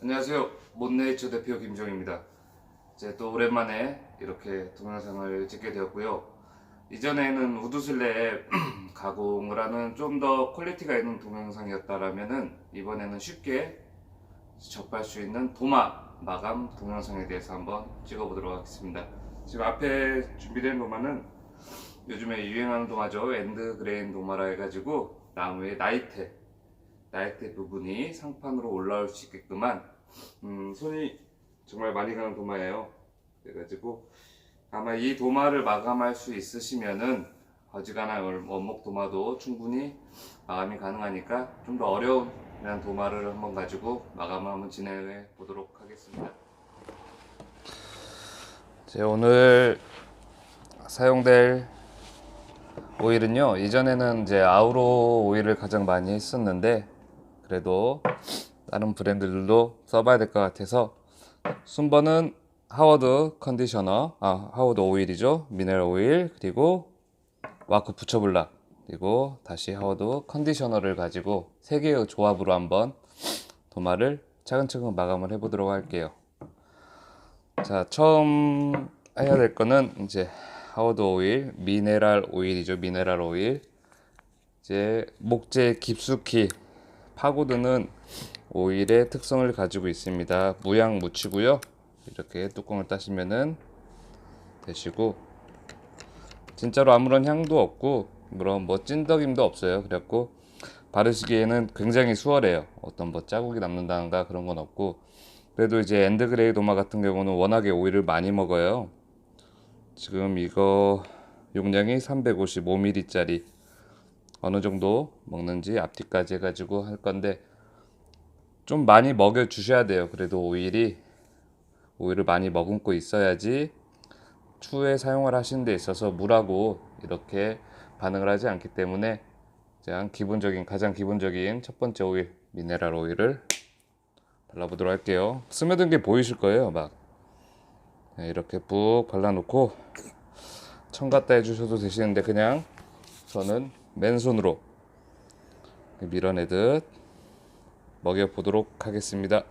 안녕하세요. 몬네이처 대표 김정입니다. 이제 또 오랜만에 이렇게 동영상을 찍게 되었고요. 이전에는 우드슬랩 가공을 하는 좀 더 퀄리티가 있는 동영상이었다라면은 이번에는 쉽게 접할 수 있는 도마 마감 동영상에 대해서 한번 찍어보도록 하겠습니다. 지금 앞에 준비된 도마는 요즘에 유행하는 도마죠. 엔드 그레인 도마라 해가지고 나무의 나이테 부분이 상판으로 올라올 수 있게끔한 손이 정말 많이 가는 도마예요. 그래가지고 아마 이 도마를 마감할 수 있으시면은 어지간한 원목 도마도 충분히 마감이 가능하니까 좀 더 어려운 그냥 도마를 한번 가지고 마감을 한번 진행해 보도록 하겠습니다. 오늘 사용될 오일은요, 이전에는 이제 아우로 오일을 가장 많이 했었는데 그래도 다른 브랜드들도 써봐야 될 것 같아서 순번은 하워드 컨디셔너, 하워드 오일이죠. 미네랄 오일, 그리고 와크 부처블락, 그리고 다시 하워드 컨디셔너를 가지고 세 개의 조합으로 한번 도마를 차근차근 마감을 해보도록 할게요. 자, 처음 해야 될 거는 이제 하워드 오일, 미네랄 오일이죠. 미네랄 오일. 이제 목재 깊숙이 파고드는 오일의 특성을 가지고 있습니다. 무향무치고요. 이렇게 뚜껑을 따시면은 되시고, 진짜로 아무런 향도 없고 그런 뭐 찐덕임도 없어요. 그래갖고 바르시기에는 굉장히 수월해요. 어떤 뭐 자국이 남는다든가 그런 건 없고, 그래도 이제 엔드그레이 도마 같은 경우는 워낙에 오일을 많이 먹어요. 지금 이거 용량이 355ml짜리 어느 정도 먹는지 앞뒤까지 해가지고 할 건데 좀 많이 먹여 주셔야 돼요. 그래도 오일을 많이 머금고 있어야지 추후에 사용을 하시는 데 있어서 물하고 이렇게 반응을 하지 않기 때문에 가장 기본적인 첫 번째 오일, 미네랄 오일을 발라보도록 할게요. 스며든 게 보이실 거예요. 막 이렇게 푹 발라놓고 청 갖다 해주셔도 되시는데 그냥 저는 맨손으로 밀어내듯 먹여보도록 하겠습니다.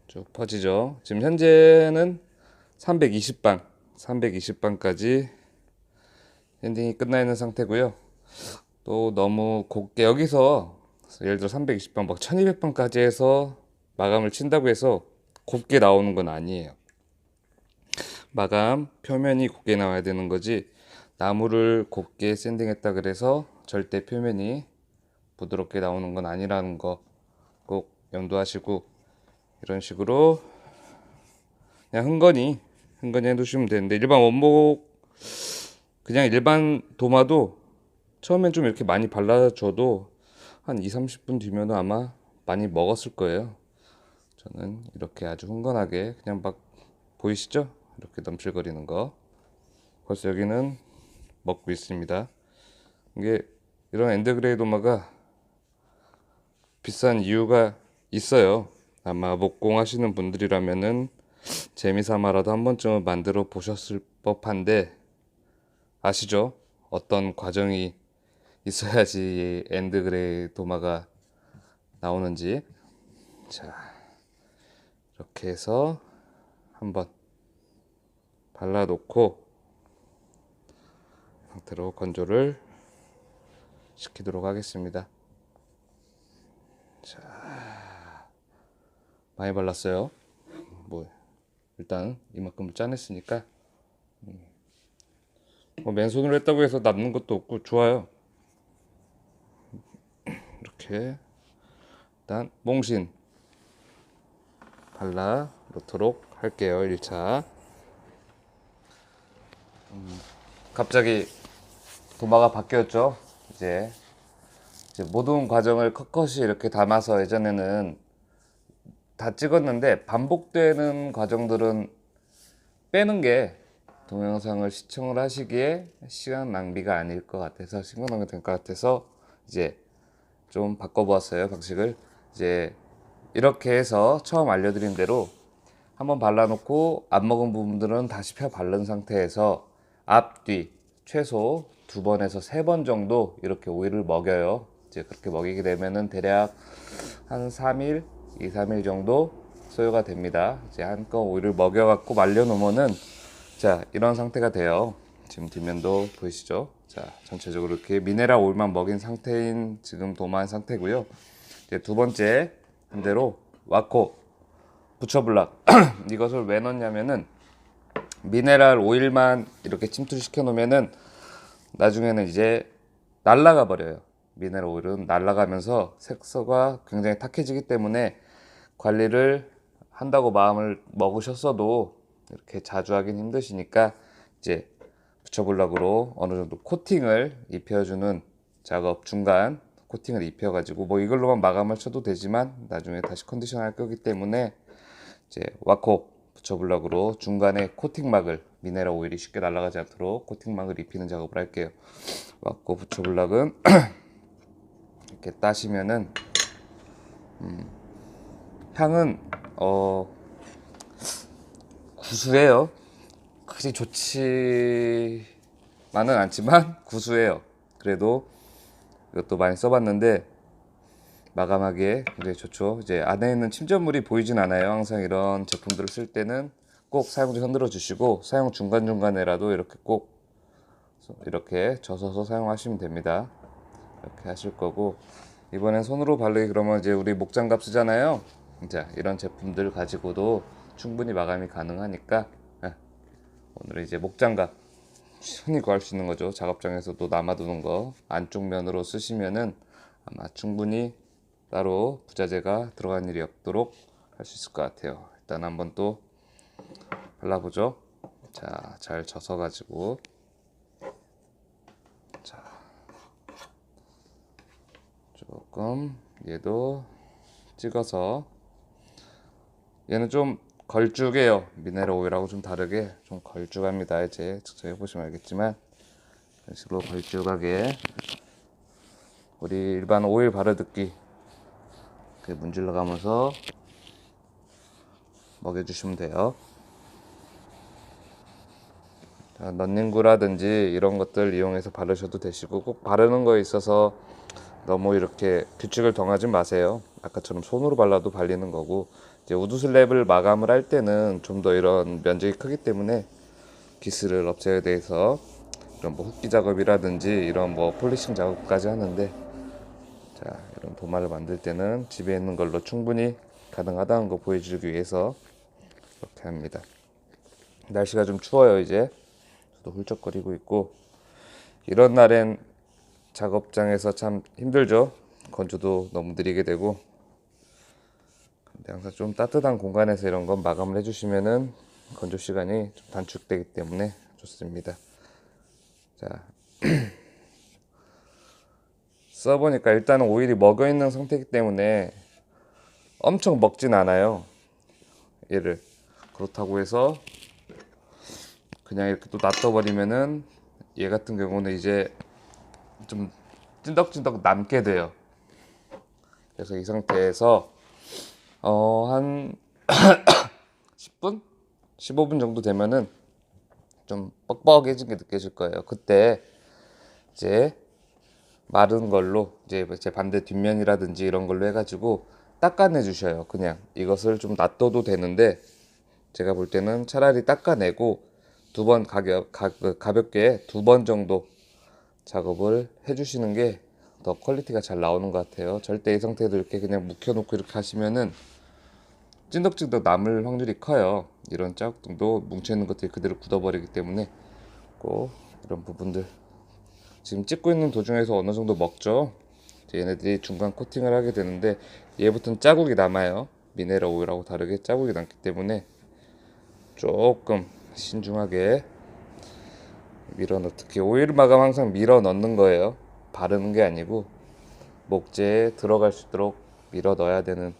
쭉 퍼지죠. 지금 현재는 320방까지 샌딩이 끝나 있는 상태고요. 또 너무 곱게 여기서 예를 들어 320방 막 1200방까지 해서 마감을 친다고 해서 곱게 나오는 건 아니에요. 마감 표면이 곱게 나와야 되는 거지, 나무를 곱게 샌딩했다 그래서 절대 표면이 부드럽게 나오는 건 아니라는 거 꼭 염두하시고, 이런 식으로 그냥 흥건히 해두시면 되는데, 그냥 일반 도마도 처음엔 좀 이렇게 많이 발라줘도 한 2-30분 뒤면 아마 많이 먹었을 거예요. 저는 이렇게 아주 흥건하게 그냥 막 보이시죠? 이렇게 넘실거리는 거 벌써 여기는 먹고 있습니다. 이게 이런 엔드그레이 도마가 비싼 이유가 있어요. 아마 목공 하시는 분들이라면은 재미삼아라도 한 번쯤은 만들어 보셨을 법한데, 아시죠? 어떤 과정이 있어야지 엔드그레이 도마가 나오는지. 자, 이렇게 해서 한번 발라놓고 상태로 건조를 시키도록 하겠습니다. 자, 많이 발랐어요. 뭐 일단 이만큼 짜냈으니까 뭐 맨손으로 했다고 해서 남는 것도 없고 좋아요. 이렇게 일단 몽신 발라 놓도록 할게요. 1차. 갑자기 도마가 바뀌었죠. 이제 모든 과정을 컷컷이 이렇게 담아서 예전에는 다 찍었는데, 반복되는 과정들은 빼는 게 동영상을 시청을 하시기에 시간 낭비가 아닐 것 같아서, 시간 낭비 될 것 같아서 이제 좀 바꿔보았어요. 방식을. 이제 이렇게 해서 처음 알려드린 대로 한번 발라놓고 안 먹은 부분들은 다시 펴 바른 상태에서 앞뒤 최소 2번에서 3번 정도 이렇게 오일을 먹여요. 이제 그렇게 먹이게 되면은 대략 한 3일 2, 3일 정도 소요가 됩니다. 이제 한껏 오일을 먹여갖고 말려놓으면은 자, 이런 상태가 돼요. 지금 뒷면도 보이시죠? 자, 전체적으로 이렇게 미네랄 오일만 먹인 상태인 지금 도마한 상태고요. 이제 두 번째 한 대로 와코 부처블락 이것을 왜 넣냐면은 미네랄 오일만 이렇게 침투시켜 놓으면은 나중에는 이제 날아가 버려요. 미네랄 오일은 날아가면서 색소가 굉장히 탁해지기 때문에 관리를 한다고 마음을 먹으셨어도 이렇게 자주 하긴 힘드시니까 이제 부처블럭으로 어느 정도 코팅을 입혀주는 작업 중간 코팅을 입혀가지고 뭐 이걸로만 마감을 쳐도 되지만 나중에 다시 컨디션 할 거기 때문에 이제 와코 부처블럭으로 중간에 코팅막을 미네랄 오일이 쉽게 날아가지 않도록 코팅막을 입히는 작업을 할게요. 와코 부처블럭은 이렇게 따시면은 향은 구수해요. 그리 좋지만은 않지만 구수해요. 그래도 이것도 많이 써봤는데 마감하기에 굉장히 좋죠. 이제 안에 있는 침전물이 보이진 않아요. 항상 이런 제품들을 쓸 때는 꼭 사용자 흔들어 주시고 사용 중간중간에라도 이렇게 꼭 이렇게 젖어서 사용하시면 됩니다. 이렇게 하실 거고 이번엔 손으로 바르기 그러면 이제 우리 목장갑 쓰잖아요. 자, 이런 제품들 가지고도 충분히 마감이 가능하니까 오늘 이제 목장갑 흔히 구할 수 있는 거죠. 작업장에서도 남아두는 거 안쪽 면으로 쓰시면은 아마 충분히 따로 부자재가 들어간 일이 없도록 할 수 있을 것 같아요. 일단 한번 또 발라보죠. 자, 잘 젖어 가지고 자, 조금 얘도 찍어서 얘는 좀 걸쭉해요. 미네랄 오일하고 좀 다르게 좀 걸쭉합니다. 이제 직접 해보시면 알겠지만 이런 식으로 걸쭉하게 우리 일반 오일 바르듯기 이렇게 문질러 가면서 먹여주시면 돼요. 자, 런닝구라든지 이런 것들 이용해서 바르셔도 되시고 꼭 바르는 거에 있어서 너무 이렇게 규칙을 정하지 마세요. 아까처럼 손으로 발라도 발리는 거고 이제 우드 슬랩을 마감을 할 때는 좀 더 이런 면적이 크기 때문에 기스를 없애야 돼서 이런 뭐 흡기 작업이라든지 이런 뭐 폴리싱 작업까지 하는데 자, 이런 도마를 만들 때는 집에 있는 걸로 충분히 가능하다는 거 보여주기 위해서 이렇게 합니다. 날씨가 좀 추워요. 이제 저도 훌쩍거리고 있고 이런 날엔 작업장에서 참 힘들죠. 건조도 너무 느리게 되고 근데 항상 좀 따뜻한 공간에서 이런 건 마감을 해주시면은 건조 시간이 좀 단축되기 때문에 좋습니다. 자, 써보니까 일단은 오일이 먹어 있는 상태이기 때문에 엄청 먹진 않아요. 얘를 그렇다고 해서 그냥 이렇게 또 놔둬버리면은 얘 같은 경우는 이제 좀 찐덕찐덕 남게 돼요. 그래서 이 상태에서 한 10분? 15분 정도 되면은 좀 뻑뻑해진 게 느껴질 거예요. 그때 이제 마른 걸로 이제 제 반대 뒷면이라든지 이런 걸로 해가지고 닦아내 주셔요. 그냥 이것을 좀 놔둬도 되는데 제가 볼 때는 차라리 닦아내고 두 번 가볍게 두 번 정도 작업을 해주시는 게 더 퀄리티가 잘 나오는 것 같아요. 절대 이 상태도 이렇게 그냥 묵혀놓고 이렇게 하시면은 찐덕찐덕 남을 확률이 커요. 이런 자국도 뭉쳐있는 것들이 그대로 굳어버리기 때문에 꼭 이런 부분들 지금 찍고 있는 도중에서 어느 정도 먹죠. 얘네들이 중간 코팅을 하게 되는데 얘부터는 자국이 남아요. 미네랄 오일하고 다르게 자국이 남기 때문에 조금 신중하게 밀어 넣 특히 오일 마감 항상 밀어 넣는 거예요. 바르는 게 아니고 목재에 들어갈 수 있도록 밀어 넣어야 되는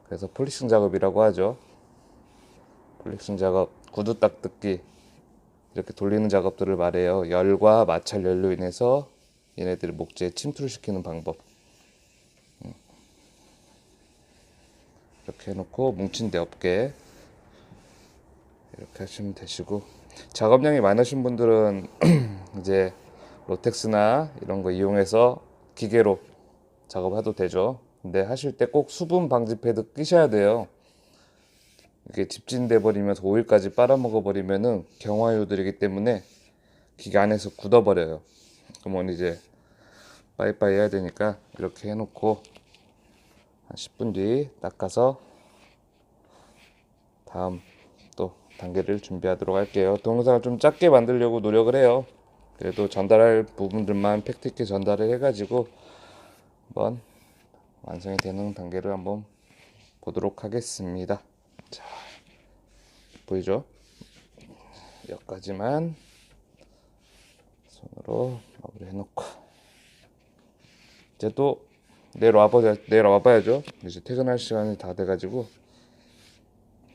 그래서 폴리싱 작업이라고 하죠. 폴리싱 작업, 구두 닦기 이렇게 돌리는 작업들을 말해요. 열과 마찰 열로 인해서 얘네들이 목재에 침투를 시키는 방법. 이렇게 해놓고 뭉친 데 없게 이렇게 하시면 되시고 작업량이 많으신 분들은 이제 로텍스나 이런 거 이용해서 기계로 작업해도 되죠. 근데 하실 때 꼭 수분 방지 패드 끼셔야 돼요. 이게 집진돼 버리면서 오일까지 빨아먹어 버리면은 경화유들이기 때문에 기계 안에서 굳어버려요. 그러면 이제 빠이빠이 해야 되니까 이렇게 해놓고 한 10분 뒤 닦아서 다음 또 단계를 준비하도록 할게요. 동영상을 좀 짧게 만들려고 노력을 해요. 그래도 전달할 부분들만 팩트 있게 전달을 해가지고 한번 완성이 되는 단계를 한번 보도록 하겠습니다. 자, 보이죠? 여기까지만 손으로 마무리 해놓고 이제 또 내일 와봐야죠. 이제 퇴근할 시간이 다 돼가지고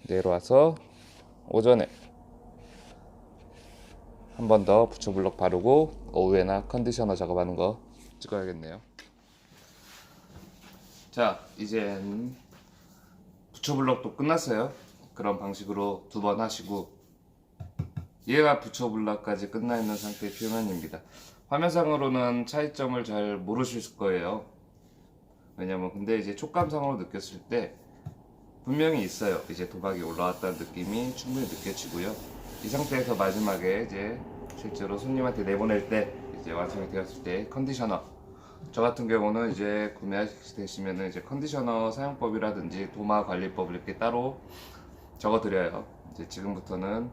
내일 와서 오전에 한 번 더 부처블럭 바르고 오후에나 컨디셔너 작업하는 거 찍어야겠네요. 자, 이젠 부처블럭도 끝났어요. 그런 방식으로 2번 하시고 얘가 부처블럭까지 끝나 있는 상태의 표면입니다. 화면상으로는 차이점을 잘 모르실 거예요. 왜냐면 근데 이제 촉감상으로 느꼈을 때 분명히 있어요. 이제 도박이 올라왔다는 느낌이 충분히 느껴지고요. 이 상태에서 마지막에 이제 실제로 손님한테 내보낼 때 이제 완성이 되었을 때 컨디셔너, 저 같은 경우는 이제 구매하시면은 이제 컨디셔너 사용법이라든지 도마 관리법을 이렇게 따로 적어 드려요. 이제 지금부터는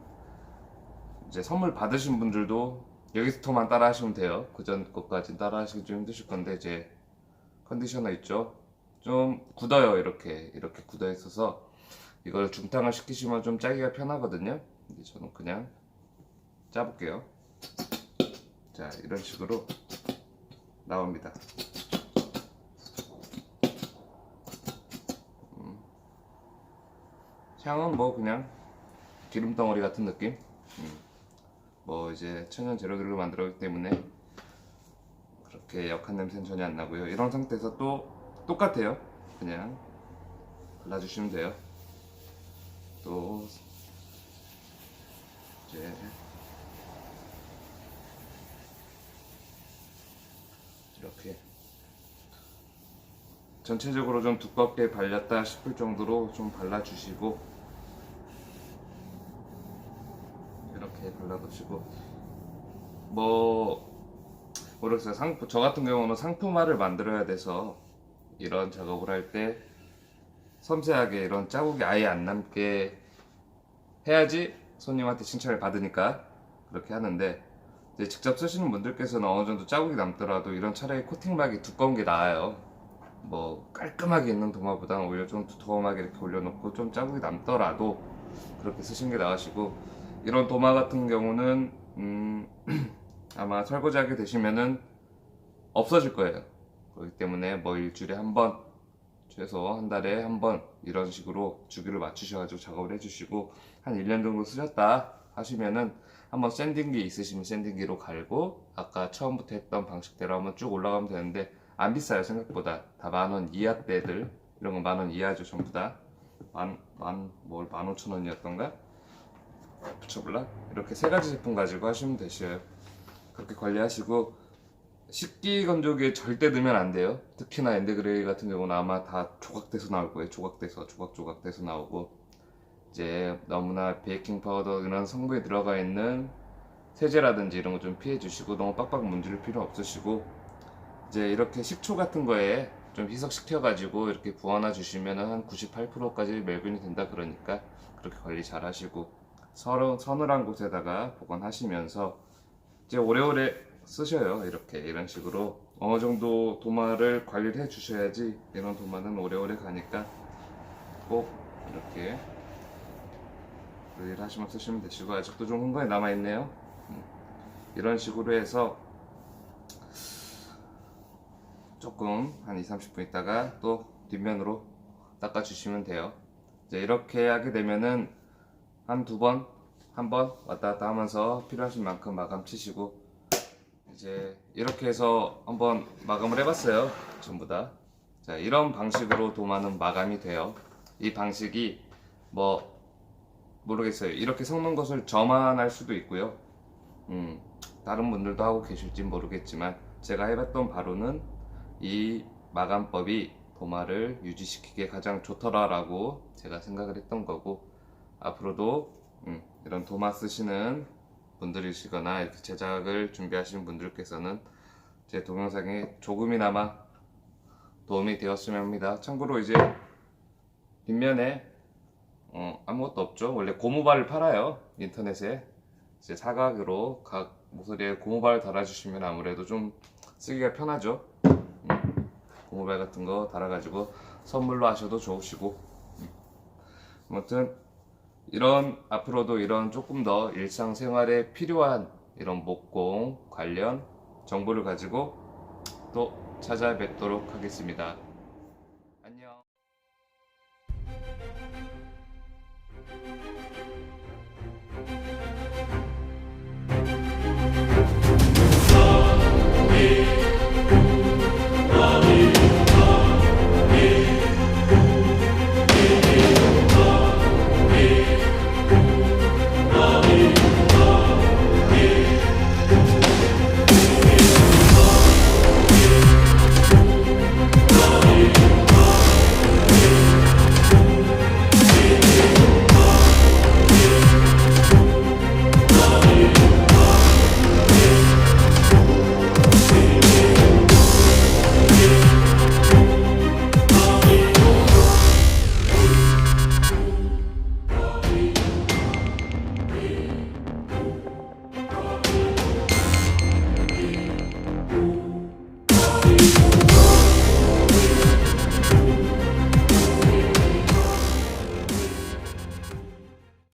이제 선물 받으신 분들도 여기서만 따라 하시면 돼요. 그전 것까지 따라 하시기 좀 힘드실 건데 이제 컨디셔너 있죠? 좀 굳어요. 이렇게 굳어 있어서 이걸 중탕을 시키시면 좀 짜기가 편하거든요. 근데 저는 그냥 짜볼게요. 자, 이런 식으로 나옵니다. 향은 뭐 그냥 기름 덩어리 같은 느낌. 뭐 이제 천연 재료들로 만들었기 때문에 그렇게 역한 냄새는 전혀 안 나고요. 이런 상태에서 또 똑같아요. 그냥 발라주시면 돼요. 또 이제 이렇게 전체적으로 좀 두껍게 발렸다 싶을 정도로 좀 발라주시고 이렇게 발라두시고 뭐 모르겠어요. 저 같은 경우는 상품화를 만들어야 돼서 이런 작업을 할 때 섬세하게 이런 자국이 아예 안 남게 해야지 손님한테 칭찬을 받으니까 그렇게 하는데 이제 직접 쓰시는 분들께서는 어느 정도 자국이 남더라도 이런 차라리 코팅막이 두꺼운 게 나아요. 뭐 깔끔하게 있는 도마보다는 오히려 좀 두툼하게 이렇게 올려놓고 좀 자국이 남더라도 그렇게 쓰시는 게 나으시고 이런 도마 같은 경우는 아마 설거지하게 되시면은 없어질 거예요. 그렇기 때문에 뭐 일주일에 한 번, 최소 한 달에 한 번 이런 식으로 주기를 맞추셔가지고 작업을 해주시고 한 1년 정도 쓰셨다 하시면은 한번 샌딩기 있으시면 샌딩기로 갈고 아까 처음부터 했던 방식대로 한번 쭉 올라가면 되는데 안 비싸요. 생각보다 다 10,000원 이하대들 이런 거 10,000원 이하죠. 전부 다 15,000원이었던가 붙여볼라 이렇게 세 가지 제품 가지고 하시면 되셔요. 그렇게 관리하시고 식기 건조기에 절대 넣으면 안 돼요. 특히나 엔드그레이 같은 경우는 아마 다 조각돼서 나올 거예요. 조각돼서 조각돼서 나오고 이제 너무나 베이킹 파우더 이런 성분이 들어가 있는 세제라든지 이런 거 좀 피해 주시고 너무 빡빡 문지를 필요 없으시고 이제 이렇게 식초 같은 거에 좀 희석시켜 가지고 이렇게 부어놔 주시면 한 98%까지 멸균이 된다 그러니까 그렇게 관리 잘 하시고 서늘한 곳에다가 보관하시면서 이제 오래오래 쓰셔요. 이렇게 이런 식으로 어느 정도 도마를 관리를 해 주셔야지 이런 도마는 오래오래 가니까 꼭 이렇게 관리를 하시면 쓰시면 되시고 아직도 좀 흥건히 남아있네요. 이런 식으로 해서 조금 한 2-30분 있다가 또 뒷면으로 닦아주시면 돼요. 이제 이렇게 하게 되면은 한 2번, 한 번 왔다 갔다 하면서 필요하신 만큼 마감 치시고 이제 이렇게 해서 한번 마감을 해봤어요. 전부 다. 자, 이런 방식으로 도마는 마감이 돼요. 이 방식이 뭐 모르겠어요. 이렇게 섞는 것을 저만 할 수도 있고요. 다른 분들도 하고 계실지 모르겠지만 제가 해봤던 바로는 이 마감법이 도마를 유지시키기에 가장 좋더라라고 제가 생각을 했던 거고, 앞으로도 이런 도마 쓰시는 분들이시거나 이렇게 제작을 준비하시는 분들께서는 제 동영상에 조금이나마 도움이 되었으면 합니다. 참고로 이제 뒷면에 아무것도 없죠. 원래 고무발을 팔아요, 인터넷에. 이제 사각으로 각 모서리에 고무발을 달아주시면 아무래도 좀 쓰기가 편하죠. 고무발 같은 거 달아가지고 선물로 하셔도 좋으시고. 아무튼 앞으로도 이런 조금 더 일상생활에 필요한 이런 목공 관련 정보를 가지고 또 찾아뵙도록 하겠습니다.